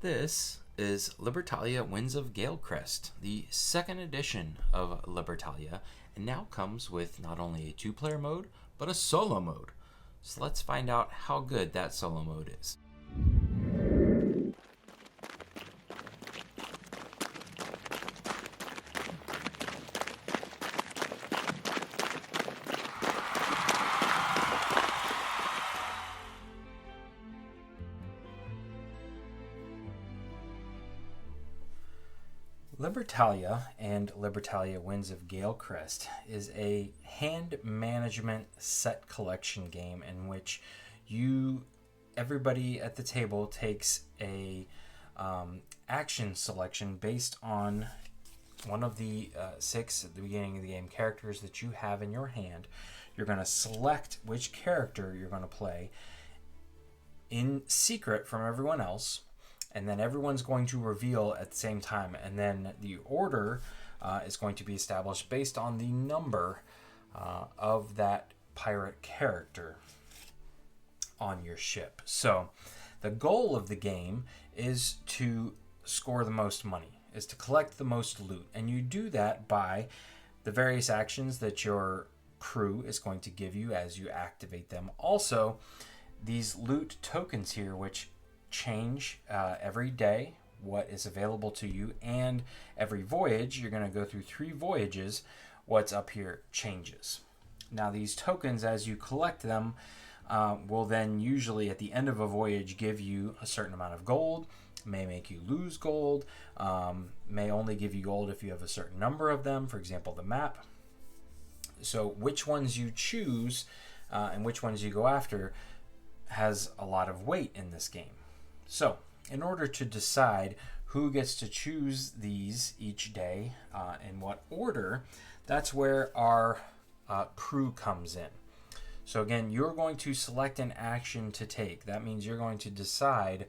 This is Libertalia Winds of Galecrest, the second edition of Libertalia, and now comes with not only a two-player mode, but a solo mode. So let's find out how good that solo mode is. Libertalia and Libertalia Winds of Galecrest is a hand management set collection game in which everybody at the table takes a action selection based on one of the six at the beginning of the game characters that you have in your hand. You're going to select which character you're going to play in secret from everyone else, and then everyone's going to reveal at the same time, and then the order is going to be established based on the number of that pirate character on your ship. So the goal of the game is to score the most money, is to collect the most loot, and you do that by the various actions that your crew is going to give you as you activate them. Also, these loot tokens here, which change every day what is available to you, and every voyage, you're going to go through 3 voyages, what's up here changes. Now these tokens, as you collect them, will then usually at the end of a voyage give you a certain amount of gold, may make you lose gold, may only give you gold if you have a certain number of them, for example the map. So which ones you choose and which ones you go after has a lot of weight in this game. So, in order to decide who gets to choose these each day, in what order, that's where our crew comes in. So again, you're going to select an action to take. That means you're going to decide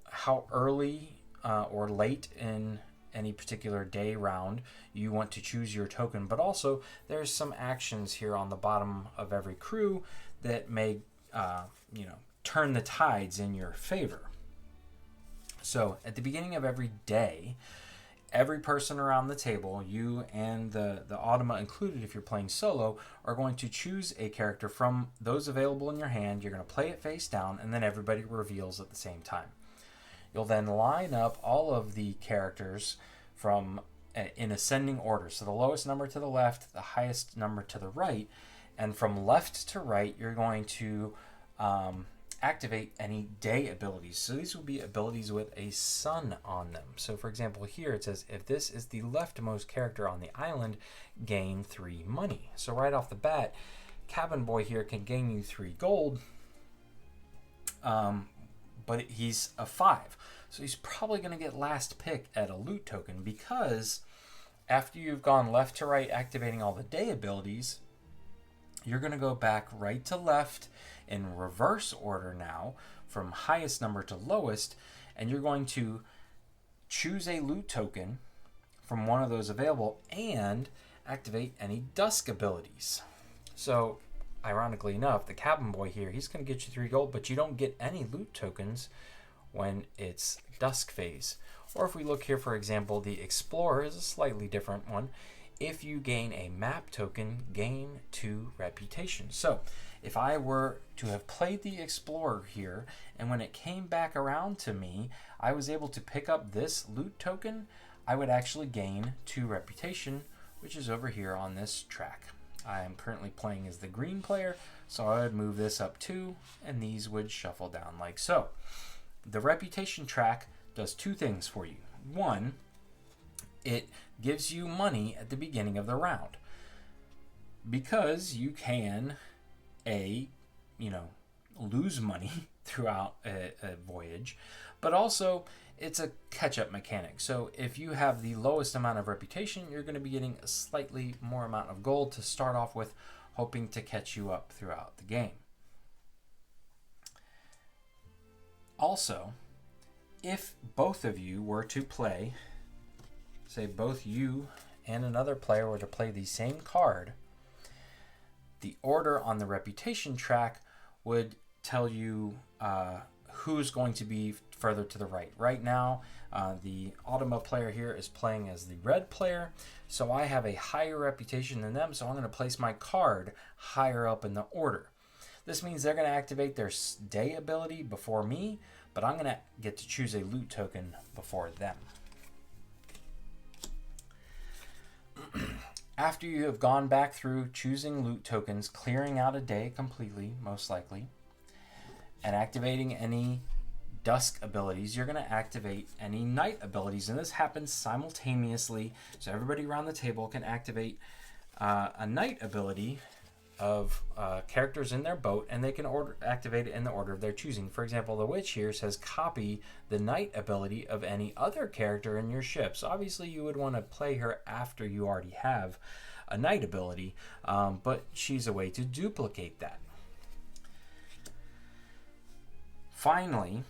how early or late in any particular day round you want to choose your token. But also, there's some actions here on the bottom of every crew that may, turn the tides in your favor. So at the beginning of every day, every person around the table, you and the automa included if you're playing solo, are going to choose a character from those available in your hand. You're going to play it face down, and then everybody reveals at the same time. You'll then line up all of the characters from in ascending order. So the lowest number to the left, the highest number to the right, and from left to right, you're going to activate any day abilities. So these will be abilities with a sun on them. So for example here it says if this is the leftmost character on the island, gain 3 money. So right off the bat, Cabin Boy here can gain you 3 gold, but he's a 5. So he's probably going to get last pick at a loot token, because after you've gone left to right activating all the day abilities, you're going to go back right to left in reverse order now, from highest number to lowest, and you're going to choose a loot token from one of those available and activate any dusk abilities. So ironically enough, the Cabin Boy here, he's going to get you 3 gold, but you don't get any loot tokens when it's dusk phase. Or if we look here, for example, the Explorer is a slightly different one. If you gain a map token, gain 2 reputation. So if I were to have played the Explorer here, and when it came back around to me, I was able to pick up this loot token, I would actually gain 2 reputation, which is over here on this track. I am currently playing as the green player, so I would move this up 2, and these would shuffle down like so. The reputation track does 2 things for you. One, it gives you money at the beginning of the round, because you can lose money throughout a voyage, but also it's a catch-up mechanic. So if you have the lowest amount of reputation, you're going to be getting a slightly more amount of gold to start off with, hoping to catch you up throughout the game. Also, if both of you were to play, say both you and another player were to play the same card, the order on the reputation track would tell you who's going to be further to the right. Right now, the Automa player here is playing as the red player, so I have a higher reputation than them, so I'm going to place my card higher up in the order. This means they're going to activate their day ability before me, but I'm going to get to choose a loot token before them. After you have gone back through choosing loot tokens, clearing out a day completely, most likely, and activating any dusk abilities, you're going to activate any night abilities, and this happens simultaneously, so everybody around the table can activate a night ability of characters in their boat, and they can activate it in the order of their choosing. For example, the witch here says copy the night ability of any other character in your ship. So obviously you would want to play her after you already have a night ability, but she's a way to duplicate that. Finally,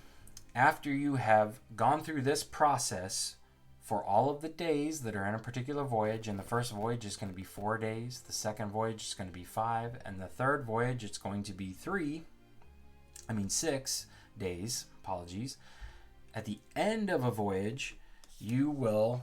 after you have gone through this process for all of the days that are in a particular voyage, and the first voyage is going to be 4 days, the second voyage is going to be 5, and the third voyage it's going to be 6 days, apologies. At the end of a voyage, you will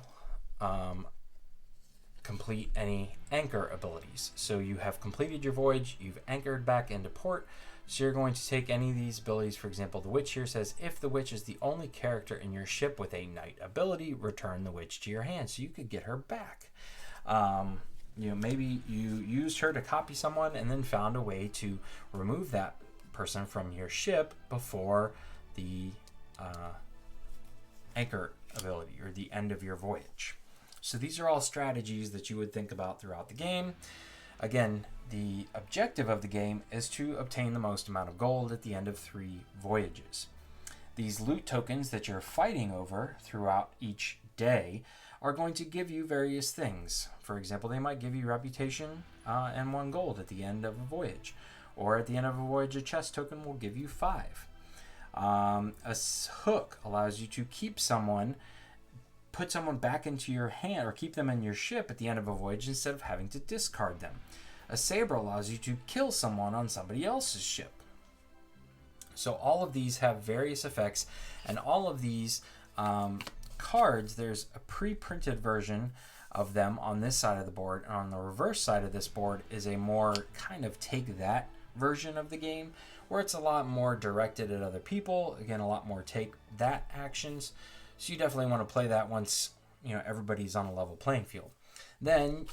complete any anchor abilities. So you have completed your voyage, you've anchored back into port, so you're going to take any of these abilities. For example, the witch here says, if the witch is the only character in your ship with a night ability, return the witch to your hand. So you could get her back. Maybe you used her to copy someone and then found a way to remove that person from your ship before the anchor ability or the end of your voyage. So these are all strategies that you would think about throughout the game. Again, the objective of the game is to obtain the most amount of gold at the end of 3 voyages. These loot tokens that you're fighting over throughout each day are going to give you various things. For example, they might give you reputation and 1 gold at the end of a voyage. Or at the end of a voyage, a chest token will give you 5. A hook allows you to keep someone, put someone back into your hand, or keep them in your ship at the end of a voyage instead of having to discard them. A saber allows you to kill someone on somebody else's ship. So all of these have various effects, and all of these cards, there's a pre-printed version of them on this side of the board, and on the reverse side of this board is a more kind of take that version of the game, where it's a lot more directed at other people. Again, a lot more take that actions. So you definitely want to play that once everybody's on a level playing field. Then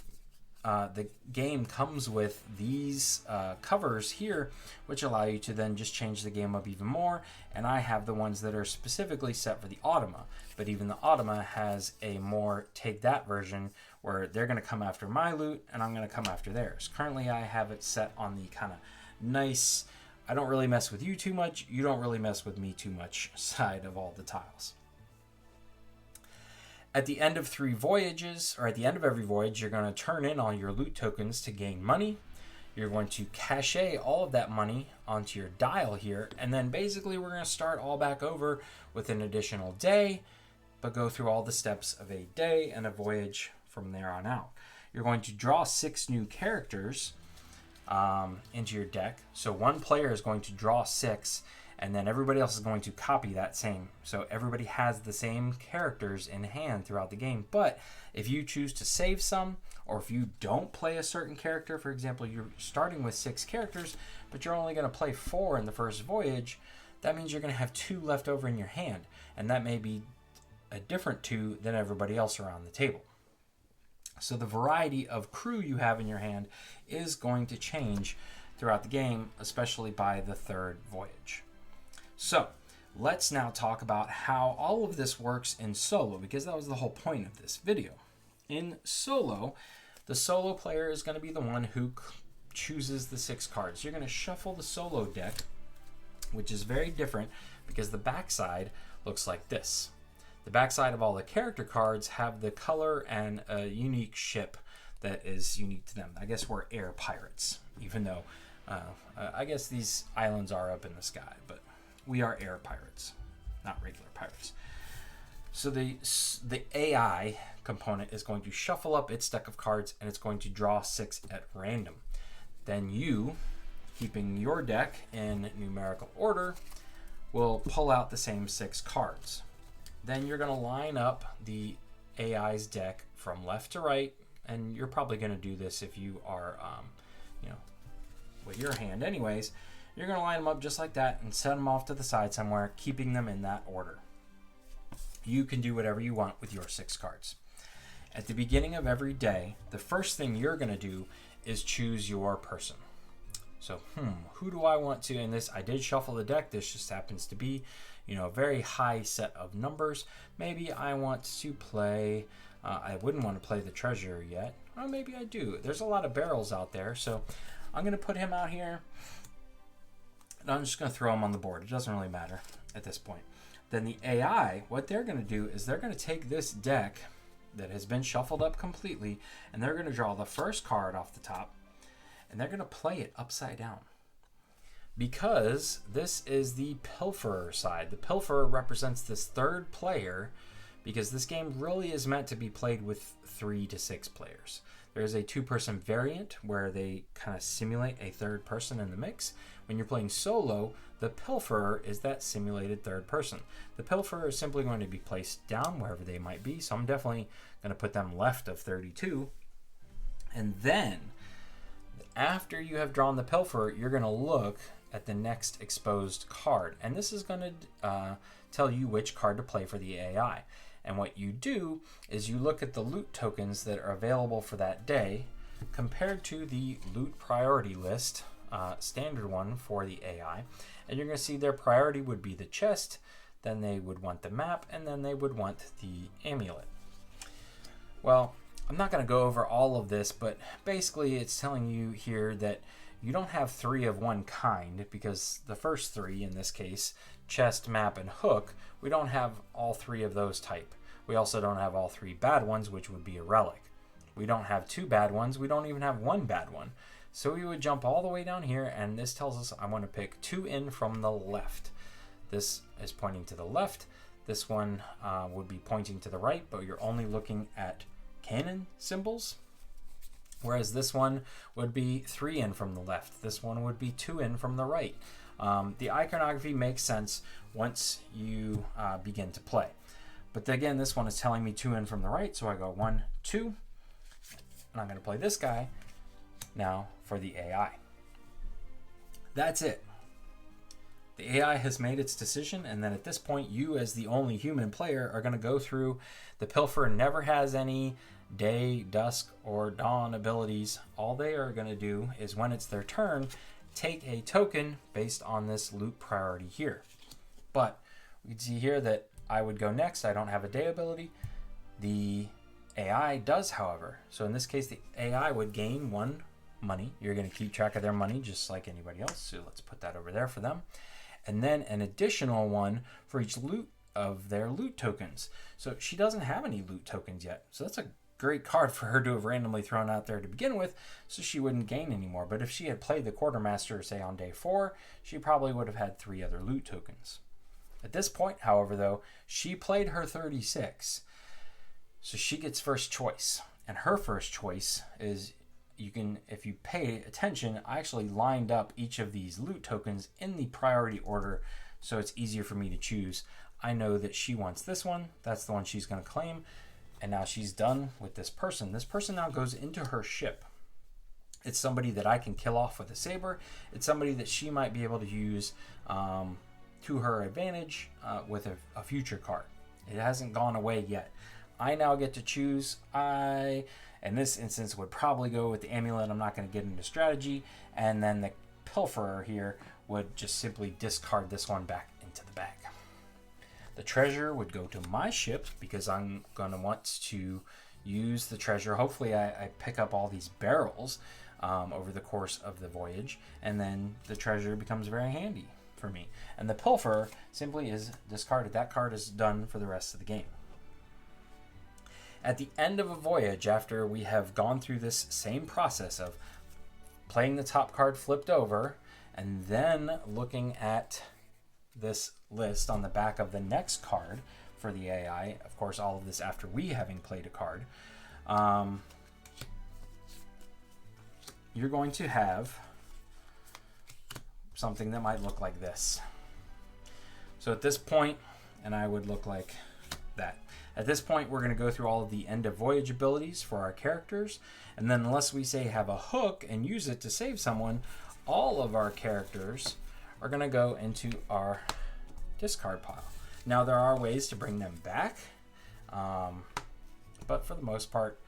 the game comes with these covers here, which allow you to then just change the game up even more. And I have the ones that are specifically set for the Automa. But even the Automa has a more take that version where they're going to come after my loot and I'm going to come after theirs. Currently I have it set on the kind of nice, I don't really mess with you too much, you don't really mess with me too much side of all the tiles. At the end of 3 voyages, or at the end of every voyage, you're going to turn in all your loot tokens to gain money. You're going to cache all of that money onto your dial here, and then basically we're going to start all back over with an additional day, but go through all the steps of a day and a voyage from there on out. You're going to draw 6 new characters into your deck. So one player is going to draw 6, and then everybody else is going to copy that same. So everybody has the same characters in hand throughout the game. But if you choose to save some, or if you don't play a certain character, for example, you're starting with 6 characters, but you're only going to play 4 in the first voyage, that means you're going to have 2 left over in your hand. And that may be a different 2 than everybody else around the table. So the variety of crew you have in your hand is going to change throughout the game, especially by the 3rd voyage. So let's now talk about how all of this works in solo, because that was the whole point of this video. In solo, the solo player is going to be the one who chooses the 6 cards. You're going to shuffle the solo deck, which is very different because the backside looks like this. The backside of all the character cards have the color and a unique ship that is unique to them. I guess we're air pirates, even though I guess these islands are up in the sky, but we are air pirates, not regular pirates. So the AI component is going to shuffle up its deck of cards, and it's going to draw 6 at random. Then you, keeping your deck in numerical order, will pull out the same 6 cards. Then you're going to line up the AI's deck from left to right, and you're probably going to do this if you are, with your hand anyways. You're going to line them up just like that and set them off to the side somewhere, keeping them in that order. You can do whatever you want with your 6 cards. At the beginning of every day, the first thing you're going to do is choose your person. So, who do I want to? And this, I did shuffle the deck. This just happens to be, a very high set of numbers. Maybe I want to play, I wouldn't want to play the treasurer yet. Or maybe I do. There's a lot of barrels out there. So I'm going to put him out here. And I'm just going to throw him on the board. It doesn't really matter at this point. Then the AI, what they're going to do is they're going to take this deck that has been shuffled up completely, and they're going to draw the first card off the top, and they're going to play it upside down. Because this is the pilferer side. The pilferer represents this third player, because this game really is meant to be played with 3 to 6 players. There's a 2-person variant where they kind of simulate a third person in the mix. When you're playing solo, the pilferer is that simulated third person. The pilferer is simply going to be placed down wherever they might be, so I'm definitely going to put them left of 32. And then, after you have drawn the pilferer, you're going to look at the next exposed card. And this is going to tell you which card to play for the AI. And what you do is you look at the loot tokens that are available for that day compared to the loot priority list, standard one for the AI. And you're going to see their priority would be the chest, then they would want the map, and then they would want the amulet. Well, I'm not going to go over all of this, but basically it's telling you here that you don't have 3 of one kind, because the first 3, in this case, chest, map, and hook, we don't have all 3 of those type. We also don't have all 3 bad ones, which would be a relic. We don't have 2 bad ones. We don't even have 1 bad one. So we would jump all the way down here, and this tells us I want to pick 2 in from the left. This is pointing to the left. This one would be pointing to the right, but you're only looking at cannon symbols. Whereas this one would be 3 in from the left. This one would be 2 in from the right. The iconography makes sense once you begin to play. But again, this one is telling me 2 in from the right, so I go 1, 2, and I'm going to play this guy now for the AI. That's it. The AI has made its decision, and then at this point, you as the only human player are going to go through. The pilferer never has any day, dusk, or dawn abilities. All they are going to do is, when it's their turn, take a token based on this loot priority here. But we can see here that I would go next. I don't have a day ability. The AI does, however. So in this case, the AI would gain 1 money. You're going to keep track of their money just like anybody else. So let's put that over there for them. And then an additional 1 for each loot of their loot tokens. So she doesn't have any loot tokens yet. So that's a great card for her to have randomly thrown out there to begin with, so she wouldn't gain anymore. But if she had played the quartermaster, say on day 4, she probably would have had 3 other loot tokens. At this point, however, though, she played her 36, so she gets first choice. And her first choice is, you can, if you pay attention, I actually lined up each of these loot tokens in the priority order, so it's easier for me to choose. I know that she wants this one. That's the one she's going to claim. And now she's done with this person. This person now goes into her ship. It's somebody that I can kill off with a saber. It's somebody that she might be able to use to her advantage with a future card. It hasn't gone away yet. I now get to choose. I, in this instance, would probably go with the amulet. I'm not going to get into strategy. And then the pilferer here would just simply discard this one back into the bag. The treasure would go to my ship because I'm going to want to use the treasure. Hopefully I pick up all these barrels over the course of the voyage, and then the treasure becomes very handy for me. And the pilfer simply is discarded. That card is done for the rest of the game. At the end of a voyage, after we have gone through this same process of playing the top card flipped over and then looking at this list on the back of the next card for the AI, of course all of this after we having played a card, you're going to have something that might look like this. So at this point, and I would look like that. At this point, we're going to go through all of the end of voyage abilities for our characters, and then unless we say have a hook and use it to save someone, all of our characters are going to go into our discard pile. Now there are ways to bring them back, but for the most part,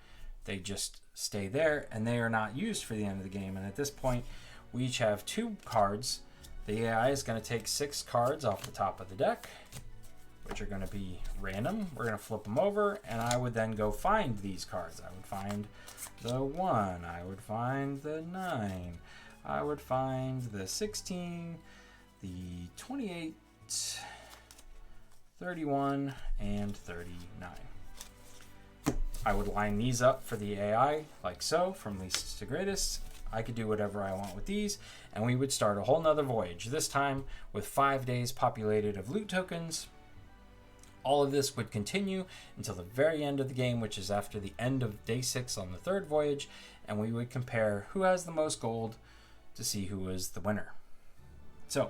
they just stay there and they are not used for the end of the game. And at this point, we each have 2 cards. The AI is going to take 6 cards off the top of the deck, which are going to be random. We're going to flip them over, and I would then go find these cards. I would find the 1, I would find the 9, I would find the 16, the 28, 31, and 39. I would line these up for the AI like so, from least to greatest. I could do whatever I want with these, and we would start a whole nother voyage, this time with 5 days populated of loot tokens. All of this would continue until the very end of the game, which is after the end of day 6 on the 3rd voyage, and we would compare who has the most gold to see who is the winner. So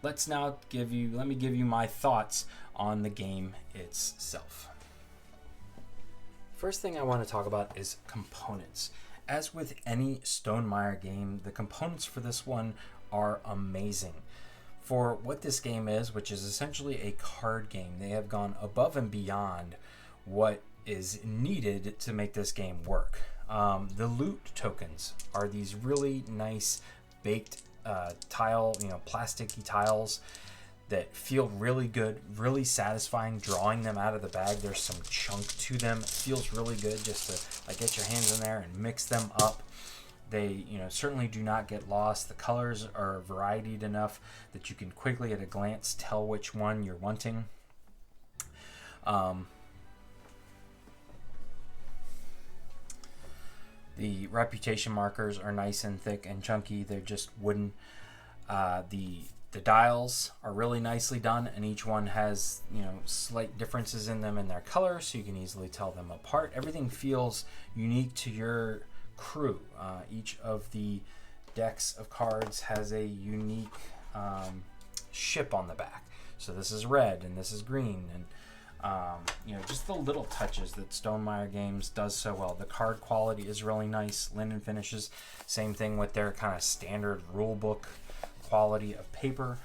let me give you my thoughts on the game itself. First thing I want to talk about is components. As with any Stonemaier game, the components for this one are amazing. For what this game is, which is essentially a card game, they have gone above and beyond what is needed to make this game work. The loot tokens are these really nice baked plasticky tiles that feel really good, really satisfying drawing them out of the bag. There's some chunk to them. It feels really good just to get your hands in there and mix them up. They certainly do not get lost. The colors are varied enough that you can quickly at a glance tell which one you're wanting. The reputation markers are nice and thick and chunky. They're just wooden. The dials are really nicely done, and each one has slight differences in them in their color, so you can easily tell them apart. Everything feels unique to your crew. Each of the decks of cards has a unique ship on the back. So this is red and this is green, and just the little touches that Stonemaier Games does so well. The card quality is really nice, linen finishes. Same thing with their kind of standard rule book quality of paper.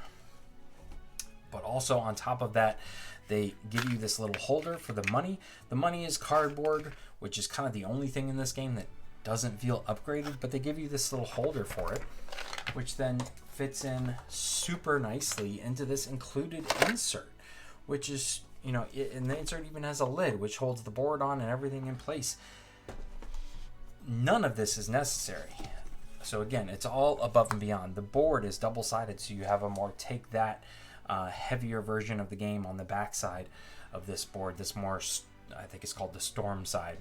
But also on top of that, they give you this little holder for the money. The money is cardboard, which is kind of the only thing in this game that doesn't feel upgraded, but they give you this little holder for it, which then fits in super nicely into this included insert, which is, and the insert even has a lid, which holds the board on and everything in place. None of this is necessary. So again, it's all above and beyond. The board is double-sided, so you have a more heavier version of the game on the back side of this board. This more, I think it's called the Storm side.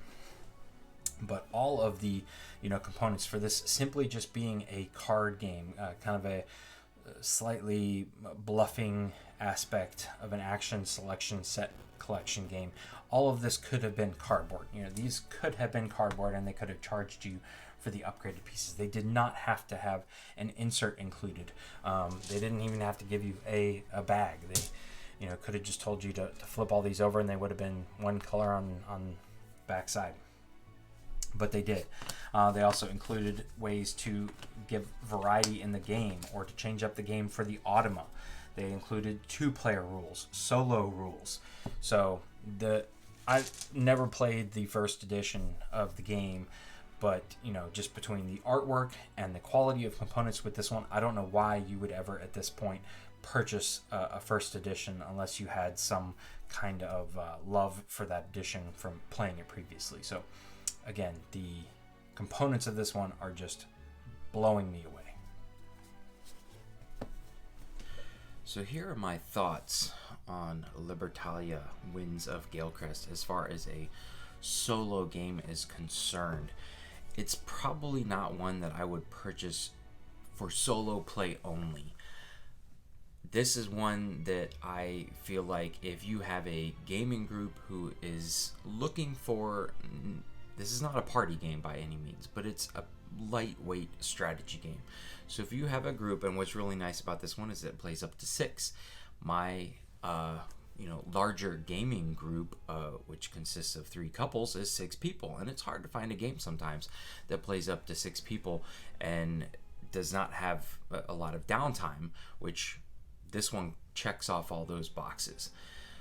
But all of the components for this simply just being a card game, kind of a slightly bluffing aspect of an action selection set collection game. All of this could have been cardboard. These could have been cardboard, and they could have charged you for the upgraded pieces. They did not have to have an insert included. They didn't even have to give you a bag. They could have just told you to flip all these over, and they would have been one color on backside. But they did. They also included ways to give variety in the game or to change up the game for the Automa. They included 2-player rules, solo rules. So I never played the first edition of the game, but just between the artwork and the quality of components with this one, I don't know why you would ever at this point purchase a first edition unless you had some kind of love for that edition from playing it previously. So again, the components of this one are just blowing me away. So here are my thoughts on Libertalia Winds of Galecrest as far as a solo game is concerned. It's probably not one that I would purchase for solo play only. This is one that I feel like if you have a gaming group who is looking for, this is not a party game by any means, but it's a lightweight strategy game. So if you have a group, and what's really nice about this one is it plays up to 6. My larger gaming group, which consists of 3 couples, is 6 people, and it's hard to find a game sometimes that plays up to 6 people and does not have a lot of downtime, which this one checks off all those boxes.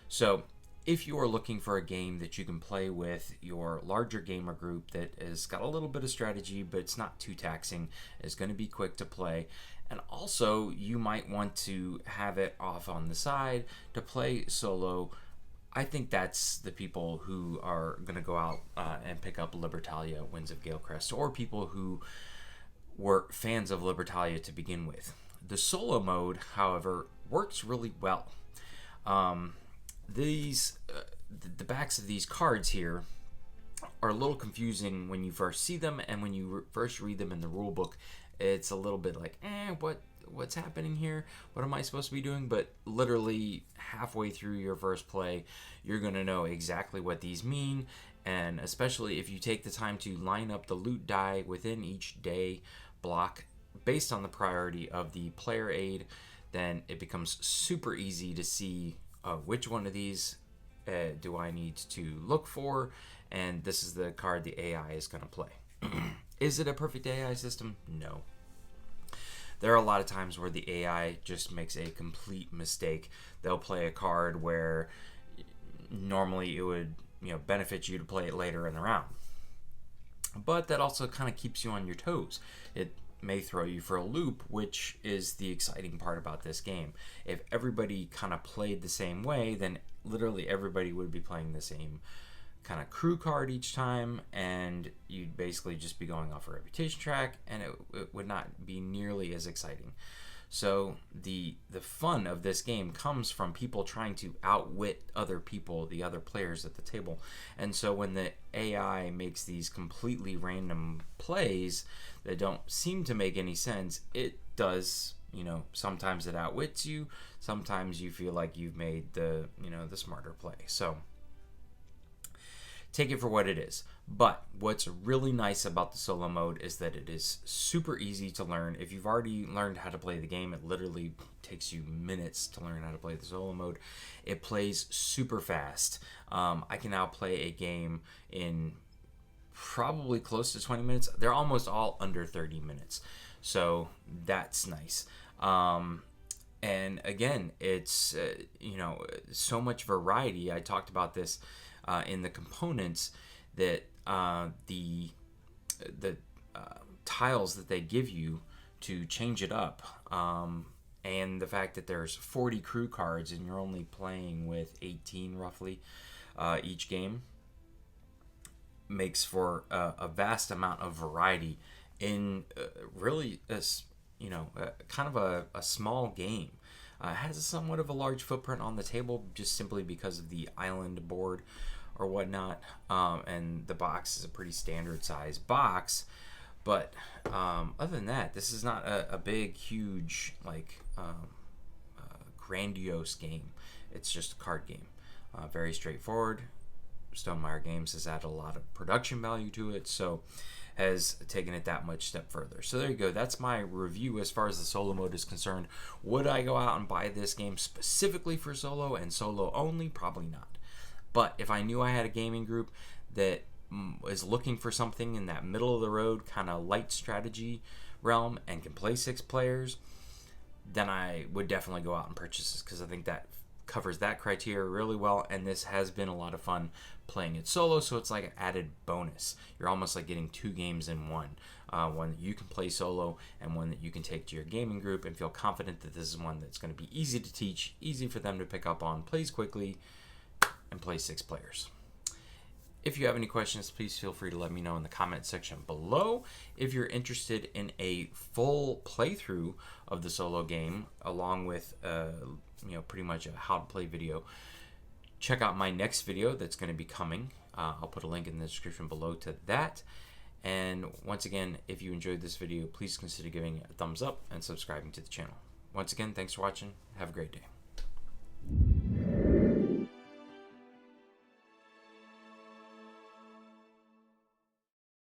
So if you are looking for a game that you can play with your larger gamer group that has got a little bit of strategy but it's not too taxing, is going to be quick to play, and also you might want to have it off on the side to play solo, I think that's the people who are going to go out and pick up Libertalia Winds of Galecrest, or people who were fans of Libertalia to begin with. The solo mode, however, works really well. The backs of these cards here are a little confusing when you first see them, and when you first read them in the rule book, it's a little bit like, what's happening here? What am I supposed to be doing? But literally halfway through your first play, you're going to know exactly what these mean, and especially if you take the time to line up the loot die within each day block based on the priority of the player aid, then it becomes super easy to see which one of these do I need to look for, and this is the card the AI is going to play. Is it a perfect AI system? No. There are a lot of times where the AI just makes a complete mistake. They'll play a card where normally it would benefit you to play it later in the round. But that also kind of keeps you on your toes. It may throw you for a loop, which is the exciting part about this game. If everybody kind of played the same way, then literally everybody would be playing the same kind of crew card each time, and you'd basically just be going off a reputation track, and it would not be nearly as exciting. So the fun of this game comes from people trying to outwit other people, the other players at the table. And so when the AI makes these completely random plays that don't seem to make any sense, it does, sometimes it outwits you, sometimes you feel like you've made the smarter play. So take it for what it is. But what's really nice about the solo mode is that it is super easy to learn. If you've already learned how to play the game, it literally takes you minutes to learn how to play the solo mode. It plays super fast. I can now play a game in probably close to 20 minutes. They're almost all under 30 minutes. So that's nice. And again, it's, so much variety. I talked about this in the components, that the tiles that they give you to change it up, and the fact that there's 40 crew cards and you're only playing with 18 roughly each game, makes for a vast amount of variety in really kind of a small game. It has somewhat of a large footprint on the table just simply because of the island board or whatnot, and the box is a pretty standard size box. But other than that, this is not a big, huge, grandiose game. It's just a card game. Very straightforward. Stonemaier Games has added a lot of production value to it, so has taken it that much step further. So there you go. That's my review as far as the solo mode is concerned. Would I go out and buy this game specifically for solo and solo only? Probably not. But if I knew I had a gaming group that is looking for something in that middle of the road kind of light strategy realm and can play 6 players, then I would definitely go out and purchase this, because I think that covers that criteria really well, and this has been a lot of fun playing it solo, so it's like an added bonus. You're almost like getting 2 games in one. One that you can play solo and one that you can take to your gaming group and feel confident that this is one that's going to be easy to teach, easy for them to pick up on, plays quickly, and play 6 players. If you have any questions, please feel free to let me know in the comment section below. If you're interested in a full playthrough of the solo game, along with pretty much a how to play video, check out my next video that's going to be coming. I'll put a link in the description below to that. And once again, if you enjoyed this video, please consider giving it a thumbs up and subscribing to the channel. Once again, thanks for watching. Have a great day.